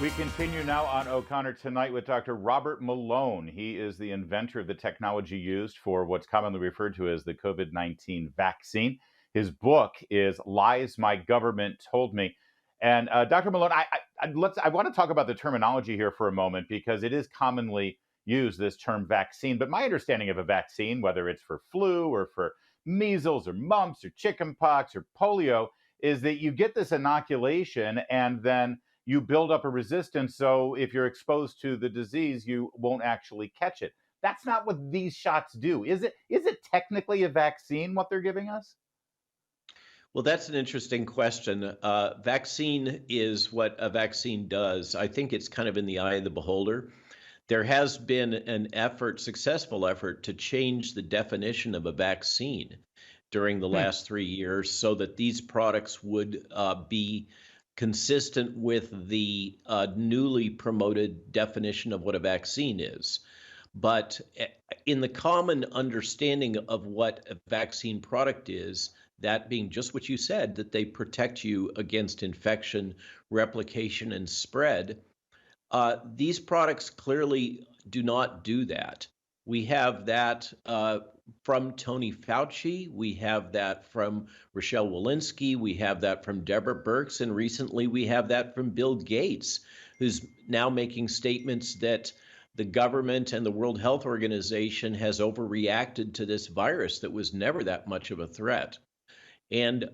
We continue now on O'Connor Tonight with Dr. Robert Malone. He is the inventor of the technology used for what's commonly referred to as the COVID-19 vaccine. His book is Lies My Government Told Me. And Dr. Malone, I want to talk about the terminology here for a moment because it is commonly used, this term vaccine. But my understanding of a vaccine, whether it's for flu or for measles or mumps or chickenpox or polio, is that you get this inoculation and then you build up a resistance. So if you're exposed to the disease, you won't actually catch it. That's not what these shots do. Is it technically a vaccine, what they're giving us? Well, that's an interesting question. Vaccine is what a vaccine does. I think it's kind of in the eye of the beholder. There has been an effort, successful effort, to change the definition of a vaccine during the Hmm. last 3 years so that these products would be consistent with the newly promoted definition of what a vaccine is. But in the common understanding of what a vaccine product is, that being just what you said, that they protect you against infection, replication, and spread, these products clearly do not do that. We have that from Tony Fauci. We have that from Rochelle Walensky. We have that from Deborah Birx. And recently we have that from Bill Gates, who's now making statements that the government and the World Health Organization has overreacted to this virus that was never that much of a threat. And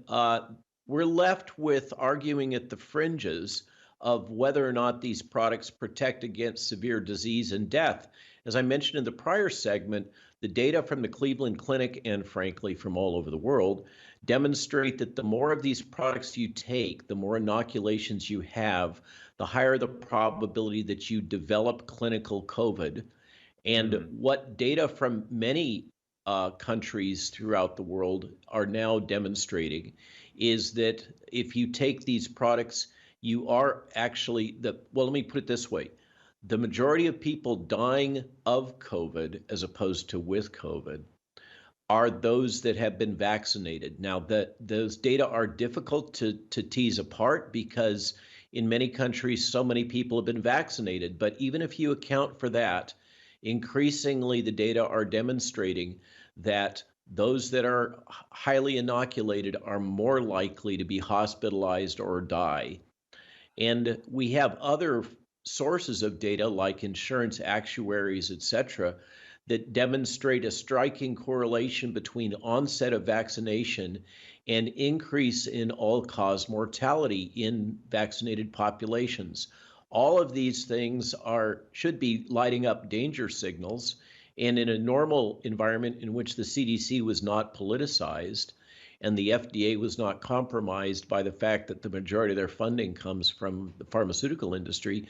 we're left with arguing at the fringes of whether or not these products protect against severe disease and death. As I mentioned in the prior segment, the data from the Cleveland Clinic and frankly from all over the world demonstrate that the more of these products you take, the more inoculations you have, the higher the probability that you develop clinical COVID. And Hmm. what data from many countries throughout the world are now demonstrating is that if you take these products, you are actually well, let me put it this way. The majority of people dying of COVID as opposed to with COVID are those that have been vaccinated. Now, those data are difficult to tease apart because in many countries, so many people have been vaccinated. But even if you account for that, increasingly the data are demonstrating that those that are highly inoculated are more likely to be hospitalized or die. And we have other sources of data like insurance actuaries, et cetera, that demonstrate a striking correlation between onset of vaccination and increase in all-cause mortality in vaccinated populations. All of these things should be lighting up danger signals. And in a normal environment in which the CDC was not politicized and the FDA was not compromised by the fact that the majority of their funding comes from the pharmaceutical industry,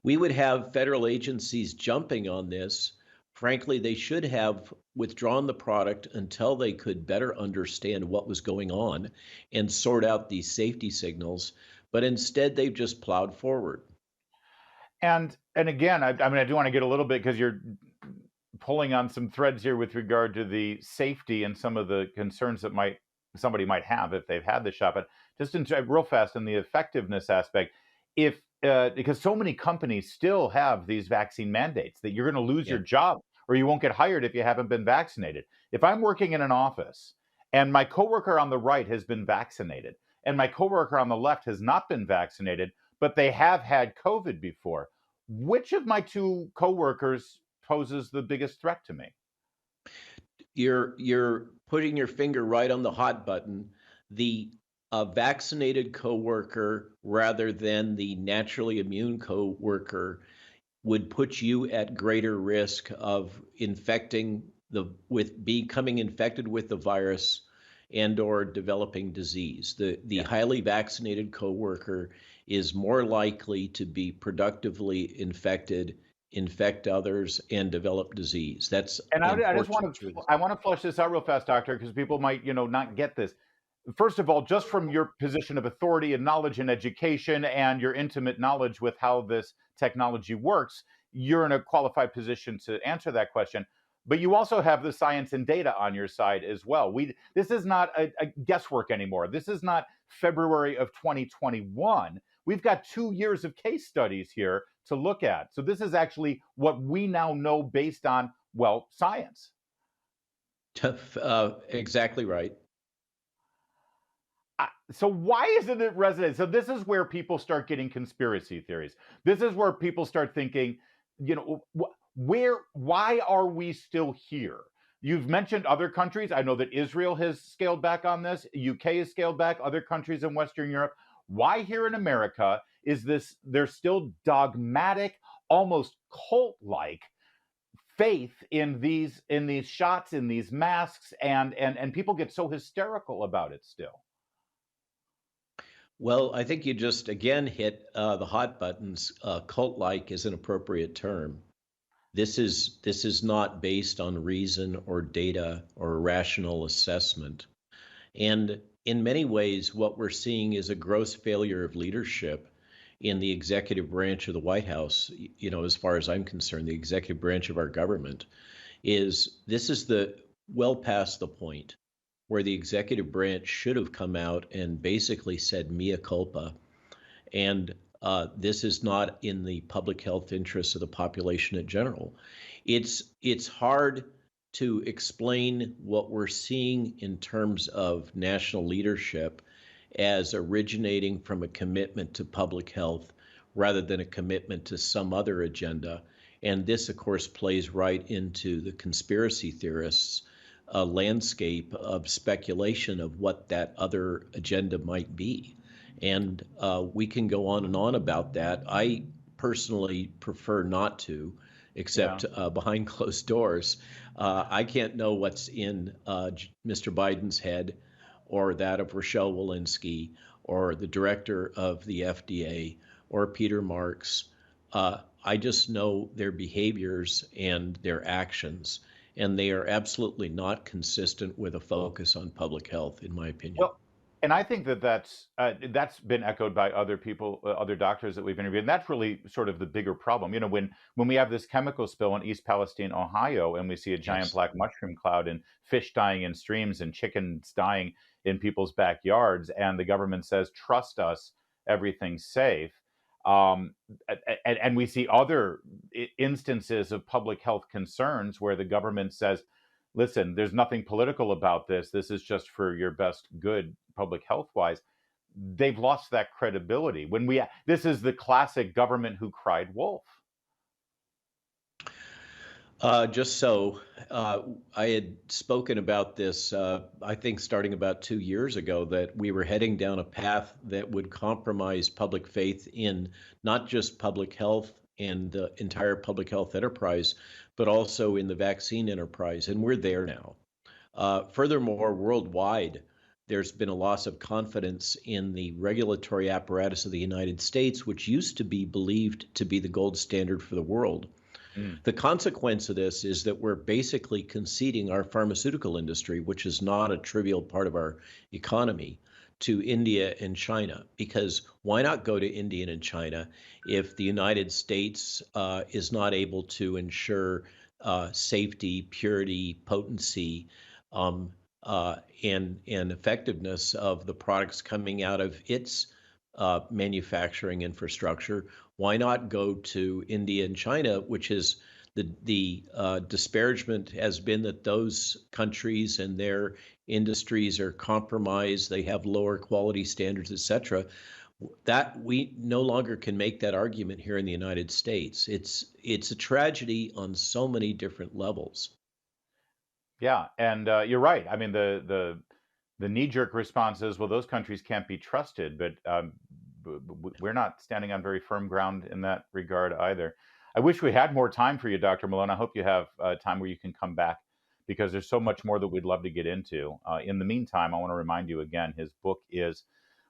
we would have federal agencies jumping on this. Frankly, they should have withdrawn the product until they could better understand what was going on and sort out these safety signals. But instead, they've just plowed forward. And again, I do want to get a little bit because you're pulling on some threads here with regard to the safety and some of the concerns that somebody might have if they've had the shot. But just real fast in the effectiveness aspect, if because so many companies still have these vaccine mandates that you're going to lose Yeah. your job or you won't get hired if you haven't been vaccinated. If I'm working in an office and my coworker on the right has been vaccinated and my coworker on the left has not been vaccinated, but they have had COVID before, which of my two coworkers poses the biggest threat to me? You're putting your finger right on the hot button. The vaccinated coworker rather than the naturally immune coworker would put you at greater risk of infecting with becoming infected with the virus and or developing disease. The Yeah. highly vaccinated coworker is more likely to be productively infected, infect others, and develop disease. That's And the I just unfortunate want to truth. I want to flush this out real fast, doctor, because people might, not get this. First of all, just from your position of authority and knowledge and education and your intimate knowledge with how this technology works, you're in a qualified position to answer that question. But you also have the science and data on your side as well. This is not a guesswork anymore. This is not February of 2021. We've got 2 years of case studies here to look at. So this is actually what we now know based on, well, science. Exactly right. So why isn't it resonant? So this is where people start getting conspiracy theories. This is where people start thinking, why are we still here? You've mentioned other countries. I know that Israel has scaled back on this. UK has scaled back. Other countries in Western Europe. Why here in America is this? There's still dogmatic, almost cult-like faith in these shots, in these masks, and people get so hysterical about it still. Well, I think you just again hit the hot buttons. Cult-like is an appropriate term. This is not based on reason or data or rational assessment. And in many ways, what we're seeing is a gross failure of leadership in the executive branch of the White House. As far as I'm concerned, the executive branch of our government this is the well past the point where the executive branch should have come out and basically said mea culpa. And this is not in the public health interests of the population in general. It's hard to explain what we're seeing in terms of national leadership as originating from a commitment to public health rather than a commitment to some other agenda. And this, of course, plays right into the conspiracy theorists' landscape of speculation of what that other agenda might be. And we can go on and on about that. I personally prefer not to, except behind closed doors. I can't know what's in Mr. Biden's head or that of Rochelle Walensky or the director of the FDA or Peter Marks. I just know their behaviors and their actions, and they are absolutely not consistent with a focus on public health, in my opinion. Well, and I think that that's been echoed by other people, other doctors that we've interviewed. And that's really sort of the bigger problem. When we have this chemical spill in East Palestine, Ohio, and we see a giant Yes. black mushroom cloud and fish dying in streams and chickens dying in people's backyards, and the government says, "Trust us, everything's safe." And we see other instances of public health concerns where the government says, listen, there's nothing political about this. This is just for your best good public health wise. They've lost that credibility. This is the classic government who cried wolf. Just so I had spoken about this, I think starting about 2 years ago, that we were heading down a path that would compromise public faith in not just public health and the entire public health enterprise, but also in the vaccine enterprise. And we're there now. Furthermore, worldwide, there's been a loss of confidence in the regulatory apparatus of the United States, which used to be believed to be the gold standard for the world. The consequence of this is that we're basically conceding our pharmaceutical industry, which is not a trivial part of our economy, to India and China. Because why not go to India and China if the United States is not able to ensure safety, purity, potency, and effectiveness of the products coming out of its manufacturing infrastructure? Why not go to India and China, which is the disparagement has been that those countries and their industries are compromised, they have lower quality standards, et cetera. That we no longer can make that argument here in the United States. It's a tragedy on so many different levels. Yeah, and you're right. I mean, the knee-jerk response is, well, those countries can't be trusted, but we're not standing on very firm ground in that regard either. I wish we had more time for you, Dr. Malone. I hope you have time where you can come back because there's so much more that we'd love to get into. In the meantime, I want to remind you again, his book is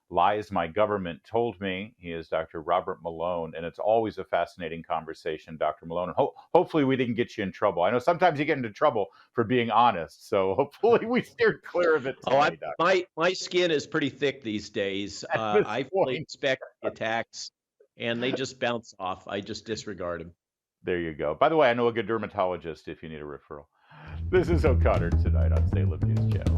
Lies My Government Told Me. He is Dr. Robert Malone, and it's always a fascinating conversation, Dr. Malone. And hopefully we didn't get you in trouble. I know sometimes you get into trouble for being honest, so hopefully we steered clear of it today, my skin is pretty thick these days. I fully expect the attacks, and they just bounce off. I just disregard them. There you go. By the way, I know a good dermatologist if you need a referral. This is O'Connor tonight on Salem News Channel.